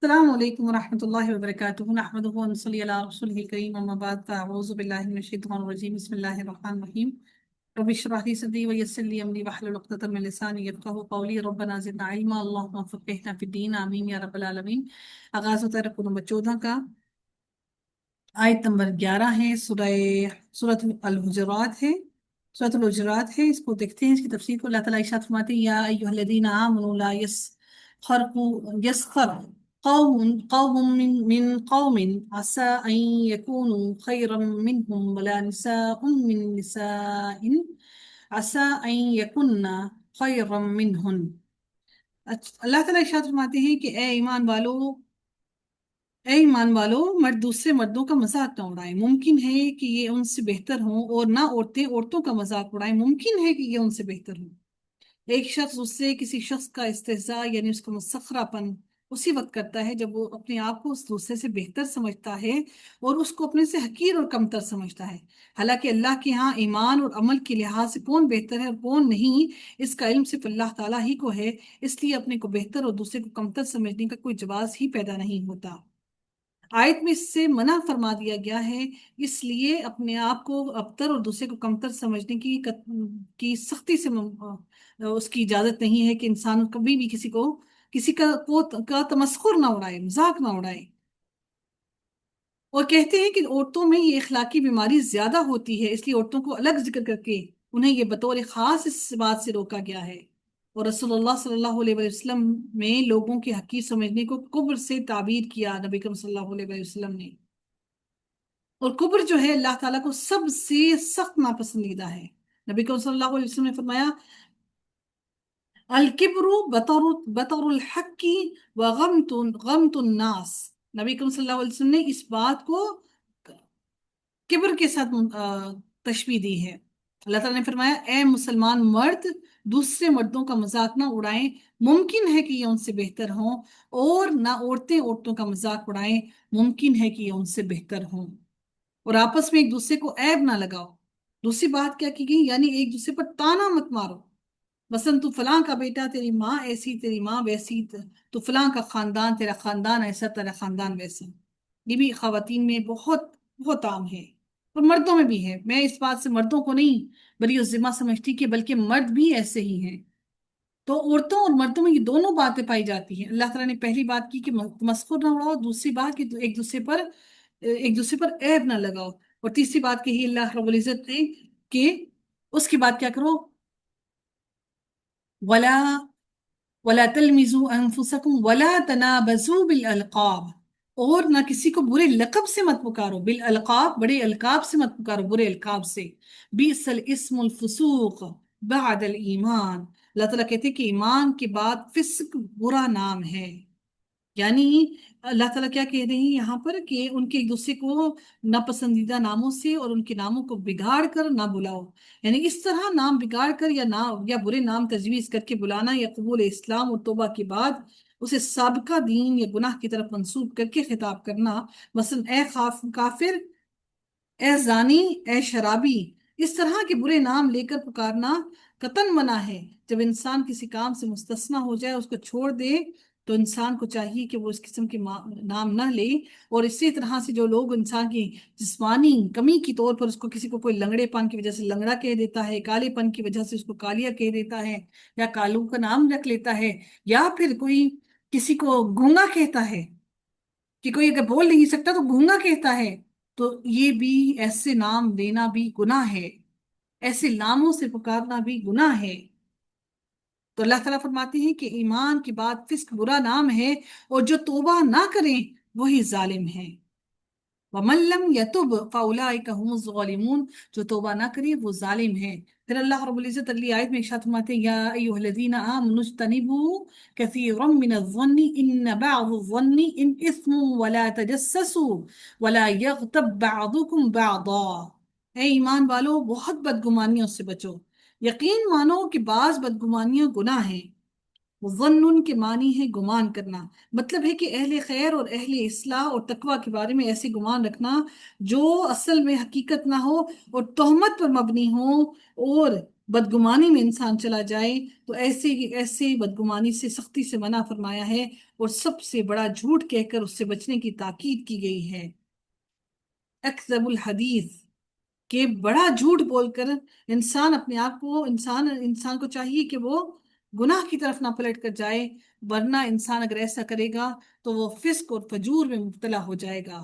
السلام علیکم ورحمۃ اللہ وبرکاتہ نحمدہ ونصلی علی رسولہ الکریم اما بعد فاعوذ باللہ من الشیطان الرجیم بسم اللہ الرحمن الرحیم رب اشرح لی صدری ویسر لی امری واحلل عقدۃ من لسانی یفقہوا قولی ربنا زدنا علما اللہم فقہنا فی الدین آمین یا رب العالمین۔ آغاز ہوتا ہے رکوع نمبر 14 کا، آیت نمبر 11 ہے، سورۃ الحجرات ہے، سورۃ الحجرات ہے۔ اس کو دیکھتے ہیں، اس کی تفسیر کو۔ اللہ تعالیٰ ارشاد فرماتے ہیں یا ایھا الذین آمنوا لا یسخر قوم من قوم عسى أن يكونوا خيرا منهم ولا نساء من نساء عسى أن يكن خيرا منهن۔ اللہ تعالیٰ ارشاد فرماتے ہیں کہ اے ایمان والو، مرد دوسرے مردوں کا مذاق نہ اڑائیں، ممکن ہے کہ یہ ان سے بہتر ہوں، اور نہ عورتیں عورتوں کا مذاق اڑائیں، ممکن ہے کہ یہ ان سے بہتر ہوں۔ ایک شخص اس سے کسی شخص کا استہزاء یعنی اس کا مسخرہ پن اسی وقت کرتا ہے جب وہ اپنے آپ کو اس دوسرے سے بہتر سمجھتا ہے اور اس کو اپنے سے حقیر اور کمتر سمجھتا ہے۔ حالانکہ اللہ کے ہاں ایمان اور عمل کے لحاظ سے کون بہتر ہے اور کون نہیں، اس کا علم صرف اللہ تعالیٰ ہی کو ہے، اس لیے اپنے کو بہتر اور دوسرے کو کمتر سمجھنے کا کوئی جواز ہی پیدا نہیں ہوتا۔ آیت میں اس سے منع فرما دیا گیا ہے، اس لیے اپنے آپ کو ابتر اور دوسرے کو کمتر سمجھنے کی سختی سے اس کی اجازت نہیں ہے کہ انسان کبھی بھی کسی کا تمسخر نہ اڑائے، مذاق نہ اڑائے۔ اور کہتے ہیں کہ عورتوں میں یہ اخلاقی بیماری زیادہ ہوتی ہے، اس لیے عورتوں کو الگ ذکر کر کے انہیں یہ بطور خاص اس بات سے روکا گیا ہے۔ اور رسول اللہ صلی اللہ علیہ وسلم میں لوگوں کے حقیر سمجھنے کو کبر سے تعبیر کیا نبی کریم صلی اللہ علیہ وسلم نے۔ اور کبر جو ہے اللہ تعالیٰ کو سب سے سخت ناپسندیدہ ہے۔ نبی کریم صلی اللہ علیہ وسلم نے فرمایا الکبر بطر الحق غمت الناس۔ نبی کریم صلی اللہ علیہ وسلم نے اس بات کو کبر کے ساتھ تشبیہ دی ہے۔ اللہ تعالیٰ نے فرمایا اے مسلمان مرد دوسرے مردوں کا مذاق نہ اڑائیں، ممکن ہے کہ یہ ان سے بہتر ہوں، اور نہ عورتیں عورتوں کا مذاق اڑائیں، ممکن ہے کہ یہ ان سے بہتر ہوں۔ اور آپس میں ایک دوسرے کو عیب نہ لگاؤ۔ دوسری بات کیا کی گئی، یعنی ایک دوسرے پر تانا مت مارو، مثلا تو فلاں کا بیٹا، تیری ماں ایسی، تیری ماں ویسی، تو فلاں کا خاندان، تیرا خاندان ایسا، تیرا خاندان ویسا۔ یہ بھی خواتین میں بہت بہت عام ہے، اور مردوں میں بھی ہے۔ میں اس بات سے مردوں کو نہیں بری الذمہ سمجھتی کہ بلکہ مرد بھی ایسے ہی ہیں۔ تو عورتوں اور مردوں میں یہ دونوں باتیں پائی جاتی ہیں۔ اللہ تعالیٰ نے پہلی بات کی کہ تمسخر نہ اڑاؤ، دوسری بات کہ ایک دوسرے پر عیب نہ لگاؤ، اور تیسری بات کہی اللہ رب العزت نے کہ اس کی بات کیا کرو، ولا تلمزوا انفسکم ولا تنابزوا بالالقاب، اور نہ کسی کو برے لقب سے مت پکارو، بالالقاب بڑے القاب سے مت پکارو، برے القاب سے۔ بئس الاسم الفسوق بعد الایمان، اللہ تعالیٰ کہتے ہیں کہ ایمان کے بعد فسق برا نام ہے۔ یعنی اللہ تعالیٰ کیا کہہ رہے ہیں یہاں پر کہ ان کے ایک دوسرے کو ناپسندیدہ ناموں سے اور ان کے ناموں کو بگاڑ کر نہ بلاؤ، یعنی اس طرح نام بگاڑ کر یا برے نام تجویز کر کے بلانا، یا قبول اسلام اور توبہ کے بعد اسے سابقہ دین یا گناہ کی طرف منسوب کر کے خطاب کرنا، مثلا اے کافر، اے زانی، اے شرابی، اس طرح کے برے نام لے کر پکارنا قطعاً منع ہے۔ جب انسان کسی کام سے مستثنی ہو جائے، اس کو چھوڑ دے، تو انسان کو چاہیے کہ وہ اس قسم کے نام نہ لے۔ اور اسی طرح سے جو لوگ انسان کی جسمانی کمی کی طور پر اس کو، کسی کو کوئی لنگڑے پن کی وجہ سے لنگڑا کہہ دیتا ہے، کالے پن کی وجہ سے اس کو کالیا کہہ دیتا ہے، یا کالو کا نام رکھ لیتا ہے، یا پھر کوئی کسی کو گونگا کہتا ہے کہ کوئی اگر بول نہیں سکتا تو گونگا کہتا ہے، تو یہ بھی ایسے نام دینا بھی گناہ ہے، ایسے ناموں سے پکارنا بھی گناہ ہے۔ تو اللہ تعالیٰ فرماتے ہیں کہ ایمان کے بعد فسق برا نام ہے، اور جو توبہ نہ کریں وہی ظالم ہیں۔ وَمَن لَّمْ يَتُبْ فَأُولَٰئِكَ هُمُ الظَّالِمُونَ، جو توبہ نہ کرے وہ ظالم ہے۔ پھر اللہ رب العزت اگلی آیت میں ارشاد فرماتے ہیں یا ایھا الذین آمنوا اجتنبوا کثیرا من الظن ان بعض الظن اثم ولا تجسسوا ولا یغتب بعضکم بعضا۔ اے ایمان والو، بہت بدگمانیوں سے بچو، یقین مانو کہ بعض بدگمانیاں گناہ ہیں۔ ظن کے معنی ہے گمان کرنا، مطلب ہے کہ اہل خیر اور اہل اصلاح اور تقوی کے بارے میں ایسے گمان رکھنا جو اصل میں حقیقت نہ ہو اور تہمت پر مبنی ہو، اور بدگمانی میں انسان چلا جائے تو ایسے ہی ایسے بدگمانی سے سختی سے منع فرمایا ہے، اور سب سے بڑا جھوٹ کہہ کر اس سے بچنے کی تاکید کی گئی ہے۔ اکذب الحدیث، کہ بڑا جھوٹ بول کر انسان اپنے آپ کو، انسان کو چاہیے کہ وہ گناہ کی طرف نہ پلٹ کر جائے، ورنہ انسان اگر ایسا کرے گا تو وہ فسق اور فجور میں مبتلا ہو جائے گا،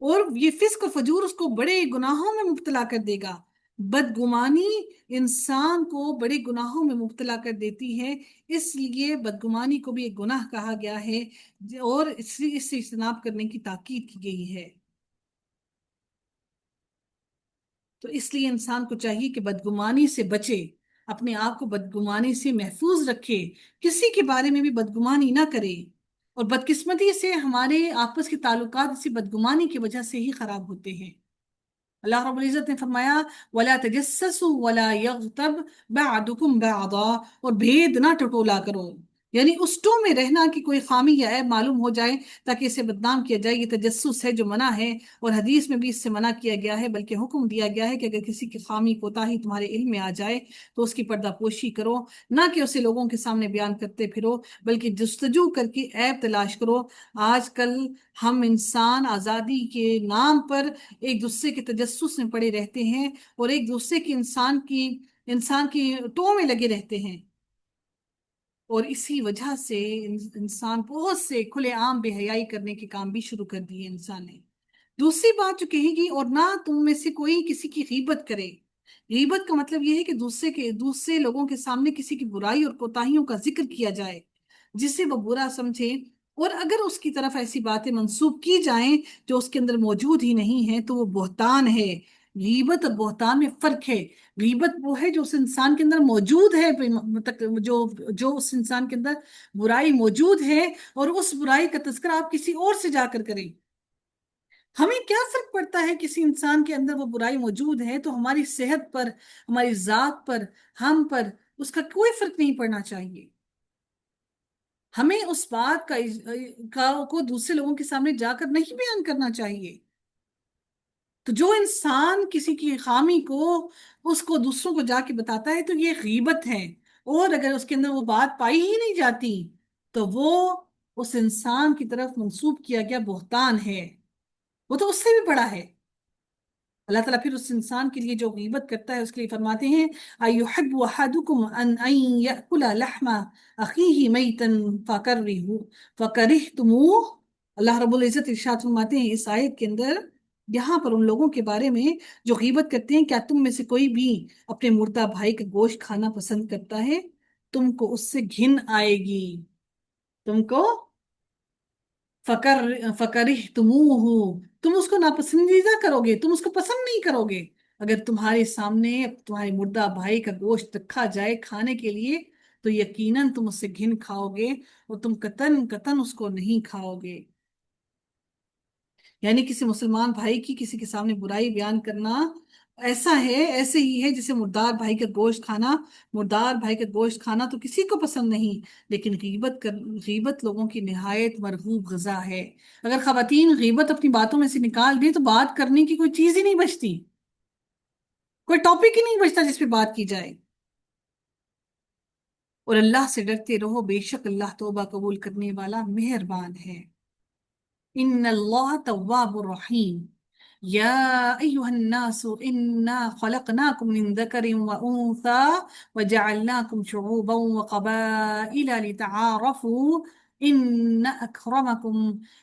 اور یہ فسق اور فجور اس کو بڑے گناہوں میں مبتلا کر دے گا۔ بدگمانی انسان کو بڑے گناہوں میں مبتلا کر دیتی ہے، اس لیے بدگمانی کو بھی ایک گناہ کہا گیا ہے، اور اس سے اجتناب کرنے کی تاکید کی گئی ہے۔ تو اس لیے انسان کو چاہیے کہ بدگمانی سے بچے، اپنے آپ کو بدگمانی سے محفوظ رکھے، کسی کے بارے میں بھی بدگمانی نہ کرے، اور بدقسمتی سے ہمارے آپس کے تعلقات اسی بدگمانی کی وجہ سے ہی خراب ہوتے ہیں۔ اللہ رب العزت نے فرمایا وَلَا تَجَسَّسُوا وَلَا يَغْتَبْ بَعْضُكُمْ بَعْضًا، اور بھید نہ ٹٹولا کرو، یعنی اس ٹو میں رہنا کہ کوئی خامی یا عیب معلوم ہو جائے تاکہ اسے بدنام کیا جائے، یہ تجسس ہے جو منع ہے، اور حدیث میں بھی اس سے منع کیا گیا ہے، بلکہ حکم دیا گیا ہے کہ اگر کسی کی خامی کوتاہی تمہارے علم میں آ جائے تو اس کی پردہ پوشی کرو، نہ کہ اسے لوگوں کے سامنے بیان کرتے پھرو، بلکہ جستجو کر کے عیب تلاش کرو۔ آج کل ہم انسان آزادی کے نام پر ایک دوسرے کے تجسس میں پڑے رہتے ہیں، اور ایک دوسرے کی انسان کی ٹو میں لگے رہتے ہیں، اور اسی وجہ سے انسان بہت سے کھلے عام بے حیائی کرنے کے کام بھی شروع کر دیے انسان نے۔ دوسری بات جو کہے گی، اور نہ تم میں سے کوئی کسی کی غیبت کرے۔ غیبت کا مطلب یہ ہے کہ دوسرے لوگوں کے سامنے کسی کی برائی اور کوتاہیوں کا ذکر کیا جائے جسے وہ برا سمجھے، اور اگر اس کی طرف ایسی باتیں منسوب کی جائیں جو اس کے اندر موجود ہی نہیں ہیں تو وہ بہتان ہے۔ غیبت اور بہتان میں فرق ہے۔ غیبت وہ ہے جو اس انسان کے اندر موجود ہے، جو اس انسان کے اندر برائی موجود ہے، اور اس برائی کا تذکرہ آپ کسی اور سے جا کر کریں۔ ہمیں کیا فرق پڑتا ہے کسی انسان کے اندر وہ برائی موجود ہے تو ہماری صحت پر، ہماری ذات پر، ہم پر اس کا کوئی فرق نہیں پڑنا چاہیے۔ ہمیں اس بات کو دوسرے لوگوں کے سامنے جا کر نہیں بیان کرنا چاہیے۔ تو جو انسان کسی کی خامی کو اس کو دوسروں کو جا کے بتاتا ہے تو یہ غیبت ہے، اور اگر اس کے اندر وہ بات پائی ہی نہیں جاتی تو وہ اس انسان کی طرف منسوب کیا گیا بہتان ہے، وہ تو اس سے بھی بڑا ہے۔ اللہ تعالیٰ پھر اس انسان کے لیے جو غیبت کرتا ہے اس کے لیے فرماتے ہیں أَيُحِبُّ أَحَدُكُمْ أَنْ يَأْكُلَ لَحْمَ أَخِيهِ مَيْتًا فَكَرِهْتُمُوهُ۔ اللہ رب العزت ارشاد فرماتے ہیں اس آیت کے اندر، یہاں پر ان لوگوں کے بارے میں جو غیبت کرتے ہیں، کیا تم میں سے کوئی بھی اپنے مردہ بھائی کا گوشت کھانا پسند کرتا ہے؟ تم کو اس سے گھن آئے گی، تم کو فَكَرِهْتُمُوهُ، تم اس کو ناپسندیدہ کرو گے، تم اس کو پسند نہیں کرو گے۔ اگر تمہارے سامنے تمہارے مردہ بھائی کا گوشت رکھا جائے کھانے کے لیے تو یقیناً تم اس سے گھن کھاؤ گے، اور تم قطن قطن اس کو نہیں کھاؤ گے۔ یعنی کسی مسلمان بھائی کی کسی کے سامنے برائی بیان کرنا ایسا ہے، ایسے ہی ہے جیسے مردار بھائی کا گوشت کھانا تو کسی کو پسند نہیں، لیکن غیبت لوگوں کی نہایت مرغوب غذا ہے۔ اگر خواتین غیبت اپنی باتوں میں سے نکال دیں تو بات کرنے کی کوئی چیز ہی نہیں بچتی، کوئی ٹاپک ہی نہیں بچتا جس پہ بات کی جائے۔ اور اللہ سے ڈرتے رہو، بے شک اللہ توبہ قبول کرنے والا مہربان ہے۔ ان اللہ تواب الرحیم، یا ایہا الناس انا خلقناکم من ذکر و انثى وجعلناکم شعوبا وقبائل لتعارفوا ان اکرمکم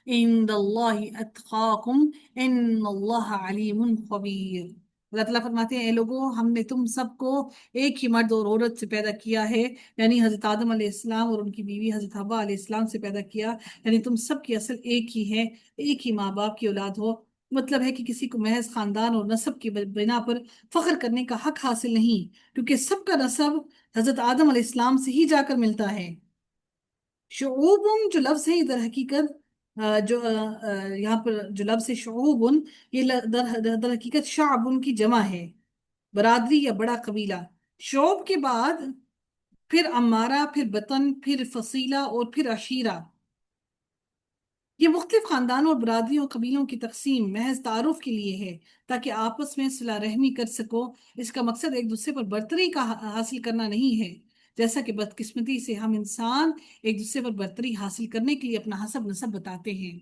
عند اللہ اتقاکم ان اللہ علیم خبیر۔ اللہ تعالیٰ فرماتے ہیں اے لوگو، ہم نے تم سب کو ایک ہی مرد اور عورت سے پیدا کیا ہے، یعنی حضرت آدم علیہ السلام اور ان کی بیوی حضرت حوا علیہ السلام سے پیدا کیا، یعنی تم سب کی اصل ایک ہی ہے، ایک ہی ماں باپ کی اولاد ہو۔ مطلب ہے کہ کسی کو محض خاندان اور نسب کی بنا پر فخر کرنے کا حق حاصل نہیں، کیونکہ سب کا نسب حضرت آدم علیہ السلام سے ہی جا کر ملتا ہے۔ شعوب جو لفظ ہے در حقیقت یہاں پر جو لفظ ہے شعوب، یہ در حقیقت شعب کی جمع ہے، برادری یا بڑا قبیلہ۔ شعوب کے بعد پھر امارہ، پھر بطن، پھر فصیلہ، اور پھر عشیرہ۔ یہ مختلف خاندانوں اور برادریوں اور قبیلوں کی تقسیم محض تعارف کے لیے ہے، تاکہ آپس میں صلہ رحمی کر سکو۔ اس کا مقصد ایک دوسرے پر برتری کا حاصل کرنا نہیں ہے، جیسا کہ بدقسمتی سے ہم انسان ایک دوسرے پر برتری حاصل کرنے کے لیے اپنا حسب نسب بتاتے ہیں،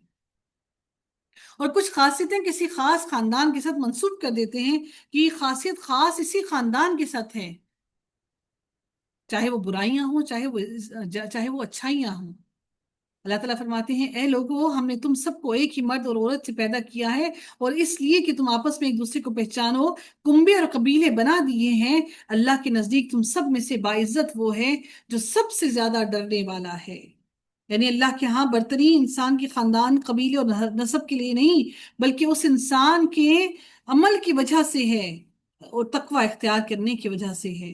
اور کچھ خاصیتیں کسی خاص خاندان کے ساتھ منسوب کر دیتے ہیں کہ یہ خاصیت خاص اسی خاندان کے ساتھ ہے، چاہے وہ برائیاں ہوں چاہے وہ اچھائیاں ہوں۔ اللہ تعالیٰ فرماتے ہیں، اے لوگو، ہم نے تم سب کو ایک ہی مرد اور عورت سے پیدا کیا ہے، اور اس لیے کہ تم آپس میں ایک دوسرے کو پہچانو، کنبے اور قبیلے بنا دیے ہیں۔ اللہ کے نزدیک تم سب میں سے باعزت وہ ہے جو سب سے زیادہ ڈرنے والا ہے۔ یعنی اللہ کے ہاں برتری انسان کے خاندان، قبیلے اور نسب کے لیے نہیں، بلکہ اس انسان کے عمل کی وجہ سے ہے اور تقوی اختیار کرنے کی وجہ سے ہے۔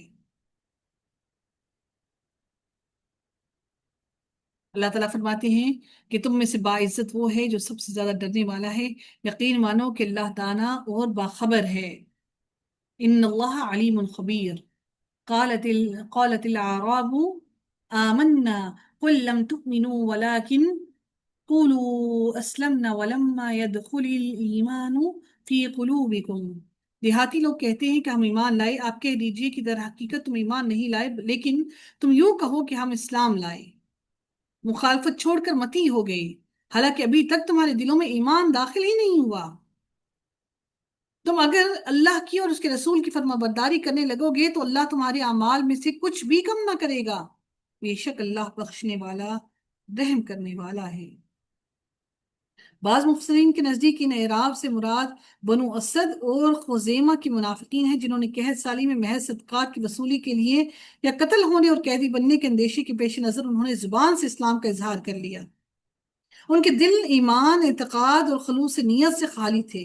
اللہ تعالیٰ فرماتے ہیں کہ تم میں سے باعزت وہ ہے جو سب سے زیادہ ڈرنے والا ہے۔ یقین مانو کہ اللہ تعالیٰ اور باخبر ہے۔ ان اللہ علیم خبیر۔ قالت الاعراب آمنا قل لم تؤمنوا ولكن قولوا اسلمنا ولما يدخل الایمان فی قلوبکم۔ دیہاتی لوگ کہتے ہیں کہ ہم ایمان لائے۔ آپ کہہ دیجئے کہ در حقیقت تم ایمان نہیں لائے، لیکن تم یوں کہو کہ ہم اسلام لائے، مخالفت چھوڑ کر متی ہو گئی، حالانکہ ابھی تک تمہارے دلوں میں ایمان داخل ہی نہیں ہوا۔ تم اگر اللہ کی اور اس کے رسول کی فرما برداری کرنے لگو گے تو اللہ تمہارے اعمال میں سے کچھ بھی کم نہ کرے گا، بے شک اللہ بخشنے والا، رحم کرنے والا ہے۔ بعض مفسرین کے نزدیک ان اعراب سے مراد بنو اسد اور خزیمہ کی منافقین ہیں، جنہوں نے قحط سالی میں محض صدقات کی وصولی کے لیے یا قتل ہونے اور قیدی بننے کے اندیشے کے پیش نظر انہوں نے زبان سے اسلام کا اظہار کر لیا۔ ان کے دل ایمان، اعتقاد اور خلوص نیت سے خالی تھے،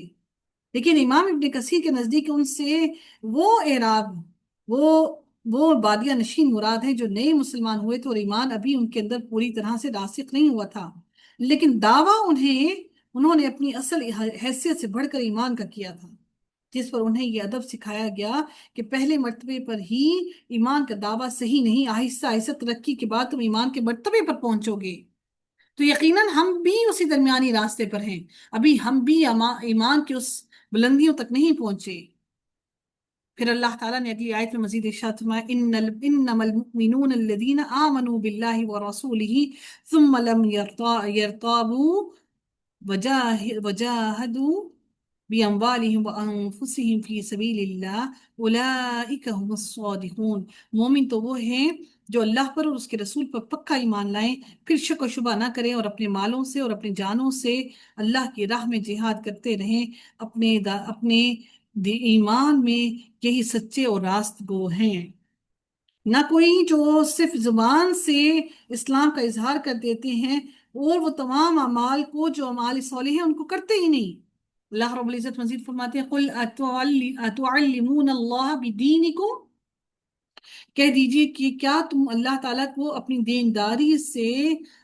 لیکن امام ابن کثیر کے نزدیک ان سے وہ اعراب، وہ وہ بادیہ نشین مراد ہیں جو نئے مسلمان ہوئے تھے اور ایمان ابھی ان کے اندر پوری طرح سے راسخ نہیں ہوا تھا، لیکن دعویٰ انہوں نے اپنی اصل حیثیت سے بڑھ کر ایمان کا کیا تھا، جس پر انہیں یہ ادب سکھایا گیا کہ پہلے مرتبے پر ہی ایمان کا دعویٰ صحیح نہیں، آہستہ آہستہ ترقی کے بعد تم ایمان کے مرتبے پر پہنچو گے۔ تو یقیناً ہم بھی اسی درمیانی راستے پر ہیں، ابھی ہم بھی ایمان کی اس بلندیوں تک نہیں پہنچے۔ پھر اللہ تعالیٰ نے اگلی آیت میں مزید ارشاد فرمایا، انما المؤمنون الذین آمنوا باللہ ورسولہ ثم لم يرتابوا وجاہدوا بأموالهم وأنفسهم في سبيل الله أولئك هم الصادقون۔ مومن تو وہ ہیں جو اللہ پر اور اس کے رسول پر پکا ایمان لائیں، پھر شک و شبہ نہ کریں اور اپنے مالوں سے اور اپنی جانوں سے اللہ کی راہ میں جہاد کرتے رہیں، اپنے ایمان میں یہی سچے اور راست گو ہیں۔ نہ کوئی جو صرف زبان سے اسلام کا اظہار کر دیتے ہیں اور وہ تمام اعمال کو جو اعمال صالح ہیں ان کو کرتے ہی نہیں۔ اللہ رب العزت مزید فرماتے ہیں، قل اتعلمون اللہ بدینکم، کہہ دیجئے کہ کیا تم اللہ تعالیٰ کو اپنی دینداری سے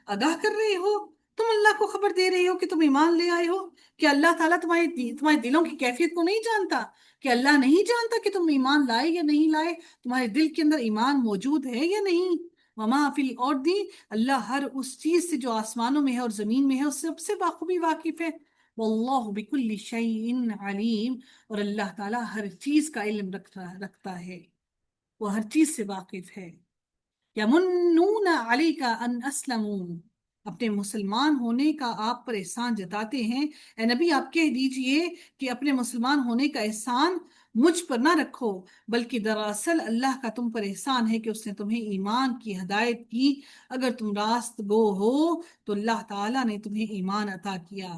آگاہ کر رہے ہو؟ تم اللہ کو خبر دے رہے ہو کہ تم ایمان لے آئے ہو؟ کہ اللہ تعالیٰ تمہارے دلوں کی کیفیت کو نہیں جانتا؟ کہ اللہ نہیں جانتا کہ تم ایمان لائے یا نہیں لائے؟ تمہارے دل کے اندر ایمان موجود ہے یا نہیں؟ وما فی الارض، اللہ ہر اس چیز سے جو آسمانوں میں ہے اور زمین میں ہے اس سب سے بخوبی واقف ہے۔ واللہ بکل شیء علیم، اور اللہ تعالیٰ ہر چیز کا علم رکھتا ہے، وہ ہر چیز سے واقف ہے۔ یمنون علیک ان اسلموا، اپنے مسلمان ہونے کا آپ پر احسان جتاتے ہیں۔ اے نبی، آپ کہہ دیجئے کہ اپنے مسلمان ہونے کا احسان مجھ پر نہ رکھو، بلکہ دراصل اللہ کا تم پر احسان ہے کہ اس نے تمہیں ایمان کی ہدایت کی۔ اگر تم راست گو ہو تو اللہ تعالیٰ نے تمہیں ایمان عطا کیا۔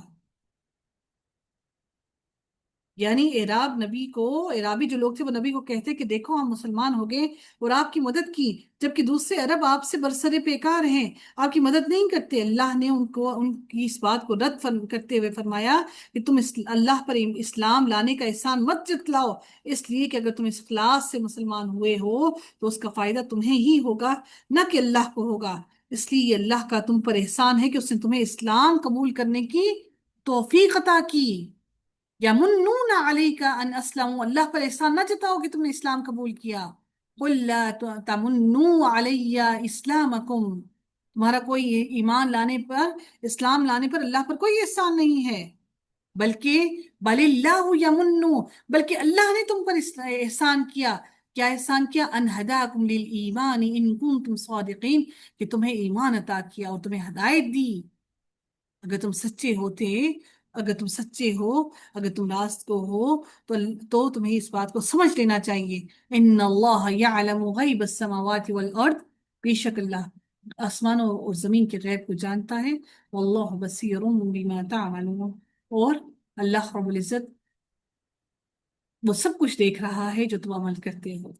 یعنی اعرابی جو لوگ تھے وہ نبی کو کہتے کہ دیکھو ہم مسلمان ہو گئے اور آپ کی مدد کی، جبکہ دوسرے عرب آپ سے برسر پیکار ہیں، آپ کی مدد نہیں کرتے۔ اللہ نے ان کی اس بات کو رد کرتے ہوئے فرمایا کہ تم اللہ پر اسلام لانے کا احسان مت جتلاؤ، اس لیے کہ اگر تم اس اخلاص سے مسلمان ہوئے ہو تو اس کا فائدہ تمہیں ہی ہوگا، نہ کہ اللہ کو ہوگا۔ اس لیے یہ اللہ کا تم پر احسان ہے کہ اس نے تمہیں اسلام قبول کرنے کی توفیق عطا کی۔ یمنون علیک ان اسلموا، اللہ پر احسان نہ جتاؤ کہ تم نے اسلام قبول کیا۔ قل لا تمنوا علی اسلامکم، تمہارا کوئی ایمان لانے پر، اسلام لانے پر اللہ پر کوئی احسان نہیں ہے، بلکہ بل اللہ یمنو، بلکہ اللہ نے تم پر احسان کیا۔ کیا احسان کیا؟ ان ہداکم للایمان ان کنتم صادقین، کہ تمہیں ایمان عطا کیا اور تمہیں ہدایت دی اگر تم سچے ہوتے، اگر تم سچے ہو، اگر تم راست کو ہو، تو تمہیں اس بات کو سمجھ لینا چاہیے۔ ان اللہ یعلم غیب السماوات والارض، بے شک اللہ آسمانوں اور زمین کے غیب کو جانتا ہے۔ واللہ بصیر بما تعملون، اور اللہ رب العزت وہ سب کچھ دیکھ رہا ہے جو تم عمل کرتے ہو۔